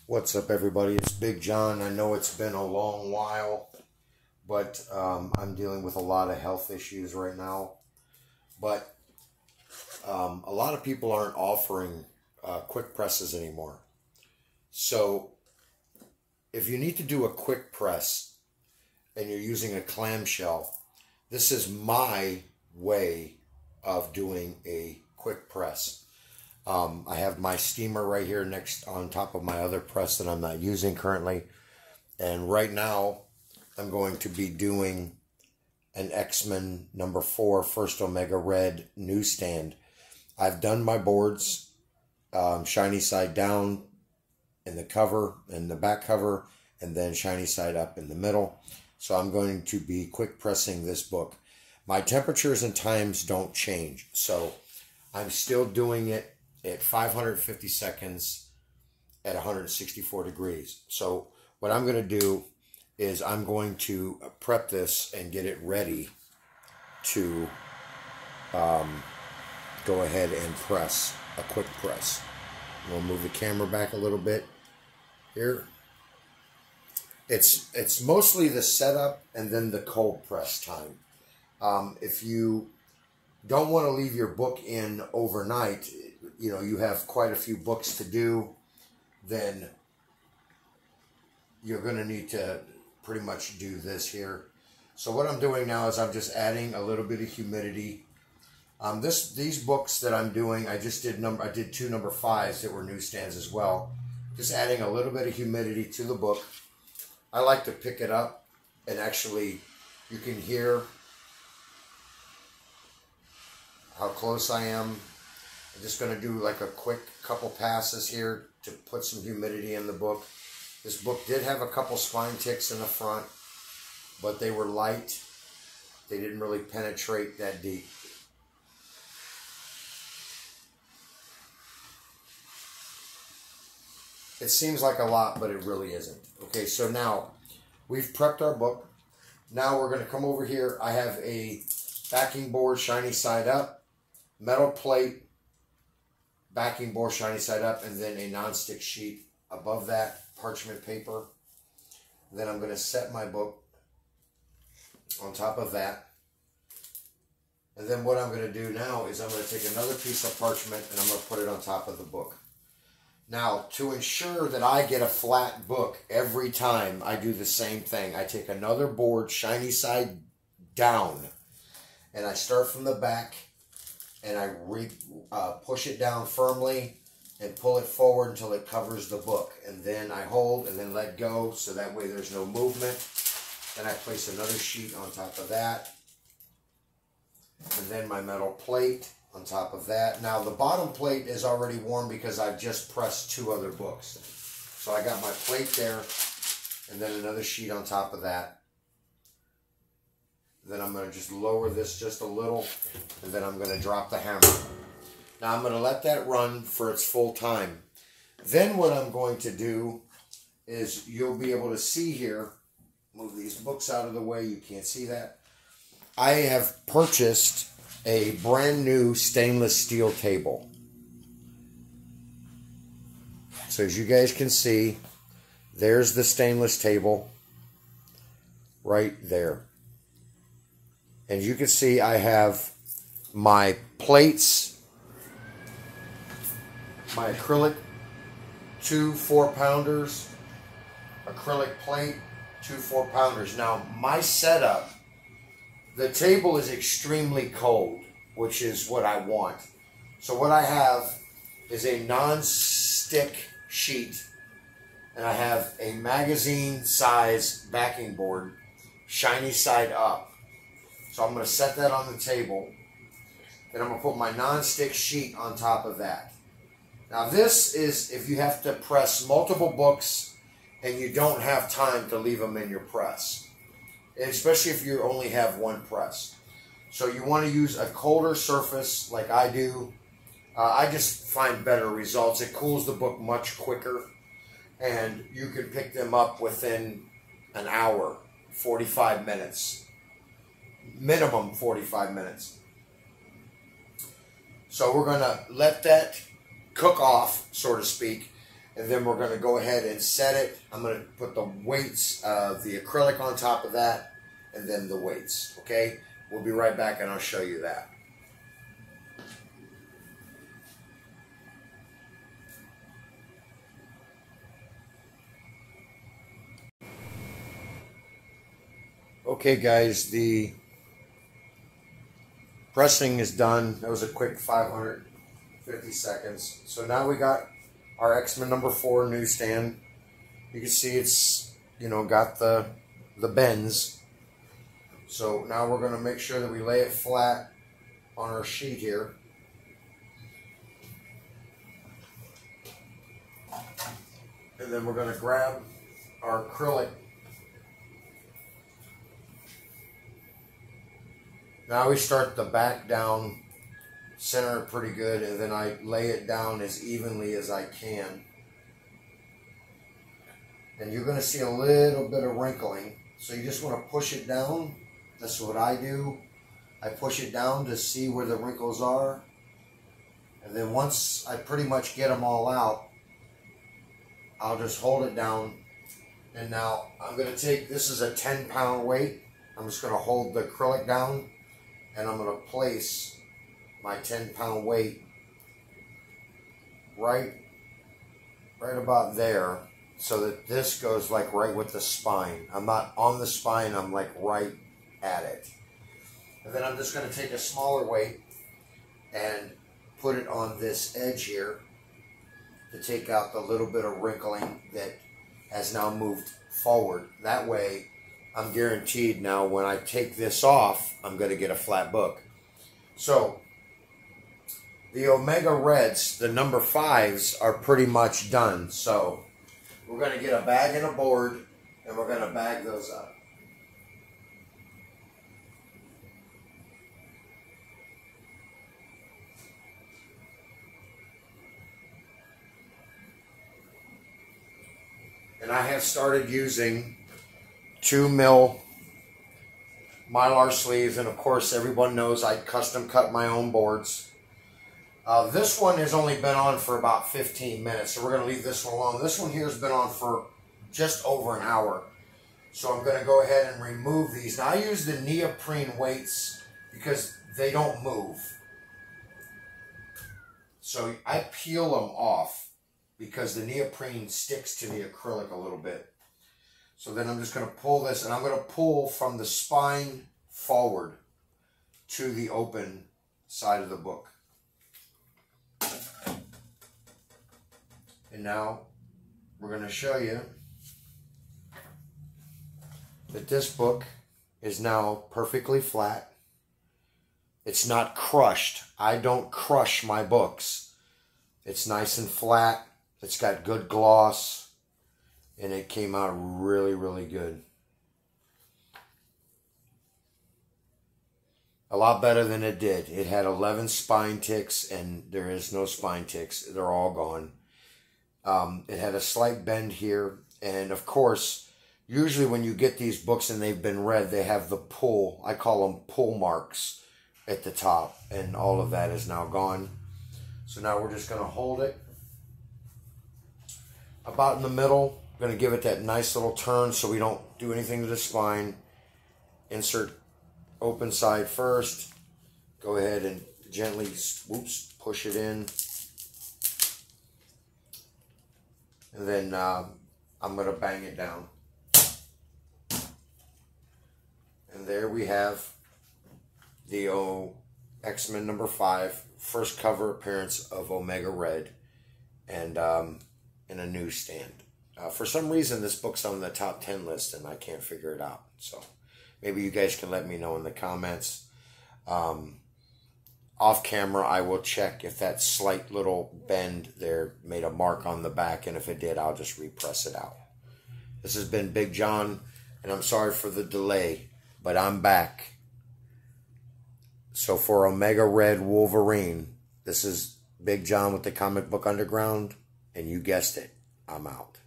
What's up, everybody? It's Big John. I know it's been a long while, but I'm dealing with a lot of health issues right now. But a lot of people aren't offering quick presses anymore. So if you need to do a quick press and you're using a clamshell, this is my way of doing a quick press. I have my steamer right here next on top of my other press that I'm not using currently. And right now, I'm going to be doing an X-Men number 4 First Omega Red newsstand. I've done my boards, shiny side down in the cover, in the back cover, and then shiny side up in the middle. So I'm going to be quick pressing this book. My temperatures and times don't change. So I'm still doing it at 550 seconds at 164 degrees. So what I'm going to do is I'm going to prep this and get it ready to go ahead and press a quick press. We'll move the camera back a little bit here. It's mostly the setup and then the cold press time. If you don't want to leave your book in overnight, you know, you have quite a few books to do, then you're going to need to pretty much do this here. So what I'm doing now is I'm just adding a little bit of humidity. These books that I'm doing, I did 2 number 5s that were newsstands as well. Just adding a little bit of humidity to the book. I like to pick it up and actually you can hear how close I am. I'm just going to do like a quick couple passes here to put some humidity in the book. This book did have a couple spine ticks in the front, but they were light. They didn't really penetrate that deep. It seems like a lot, but it really isn't. Okay, so now we've prepped our book. Now we're going to come over here. I have a backing board, shiny side up, metal plate, backing board, shiny side up, and then a non-stick sheet above that, parchment paper. Then I'm going to set my book on top of that. And then what I'm going to do now is I'm going to take another piece of parchment and I'm going to put it on top of the book. Now, to ensure that I get a flat book every time, I do the same thing. I take another board, shiny side down, and I start from the back, and I push it down firmly and pull it forward until it covers the book. And then I hold and then let go, so that way there's no movement. Then I place another sheet on top of that. And then my metal plate on top of that. Now the bottom plate is already warm because I've just pressed 2 other books. So I got my plate there and then another sheet on top of that. Then I'm going to just lower this just a little and then I'm going to drop the hammer. Now I'm going to let that run for its full time. Then what I'm going to do is you'll be able to see here, move these books out of the way, you can't see that. I have purchased a brand new stainless steel table. So as you guys can see, there's the stainless table right there. And you can see I have my plates, my acrylic 2 4-pounders, acrylic plate, 2 4-pounders. Now my setup, the table is extremely cold, which is what I want. So what I have is a non-stick sheet, and I have a magazine size backing board, shiny side up. So I'm going to set that on the table. Then I'm going to put my non-stick sheet on top of that. Now this is if you have to press multiple books and you don't have time to leave them in your press. Especially if you only have 1 press. So you want to use a colder surface like I do. I just find better results. It cools the book much quicker. And you can pick them up within an hour, 45 minutes. Minimum 45 minutes. So we're going to let that cook off, so to speak. And then we're going to go ahead and set it. I'm going to put the weights of the acrylic on top of that, and then the weights, okay? We'll be right back and I'll show you that. Okay guys, the pressing is done. That was a quick 550 seconds. So now we got our X-Men number 4 newsstand. You can see it's, you know, got the bends. So now we're going to make sure that we lay it flat on our sheet here. And then we're going to grab our acrylic. Now we start the back down, center it pretty good, and then I lay it down as evenly as I can. And you're going to see a little bit of wrinkling. So you just want to push it down. That's what I do. I push it down to see where the wrinkles are. And then once I pretty much get them all out, I'll just hold it down. And now I'm going to take, this is a 10-pound weight. I'm just going to hold the acrylic down. And I'm going to place my 10-pound weight right about there, so that this goes like right with the spine. I'm not on the spine, I'm like right at it. And then I'm just going to take a smaller weight and put it on this edge here to take out the little bit of wrinkling that has now moved forward. That way, I'm guaranteed now when I take this off, I'm going to get a flat book. So, the Omega Reds, the number 5s, are pretty much done. So, we're going to get a bag and a board, and we're going to bag those up. And I have started using 2mm Mylar sleeves, and of course everyone knows I custom cut my own boards. This one has only been on for about 15 minutes, so we're going to leave this one alone. This one here has been on for just over an hour. So I'm going to go ahead and remove these. Now I use the neoprene weights because they don't move. So I peel them off because the neoprene sticks to the acrylic a little bit. So then I'm just going to pull this, and I'm going to pull from the spine forward to the open side of the book. And now we're going to show you that this book is now perfectly flat. It's not crushed. I don't crush my books. It's nice and flat. It's got good gloss. And it came out really, really good. A lot better than it did. It had 11 spine ticks, and there is no spine ticks. They're all gone. It had a slight bend here. And, of course, usually when you get these books and they've been read, they have the pull. I call them pull marks at the top. And all of that is now gone. So now we're just going to hold it about in the middle. We're going to give it that nice little turn so we don't do anything to the spine. Insert open side first. Go ahead and gently, push it in. And then I'm going to bang it down. And there we have the X-Men number 5, first cover appearance of Omega Red, and in a newsstand. For some reason, this book's on the top 10 list, and I can't figure it out. So maybe you guys can let me know in the comments. Off camera, I will check if that slight little bend there made a mark on the back, and if it did, I'll just repress it out. This has been Big John, and I'm sorry for the delay, but I'm back. So for Omega Red Wolverine, this is Big John with the Comic Book Underground, and you guessed it, I'm out.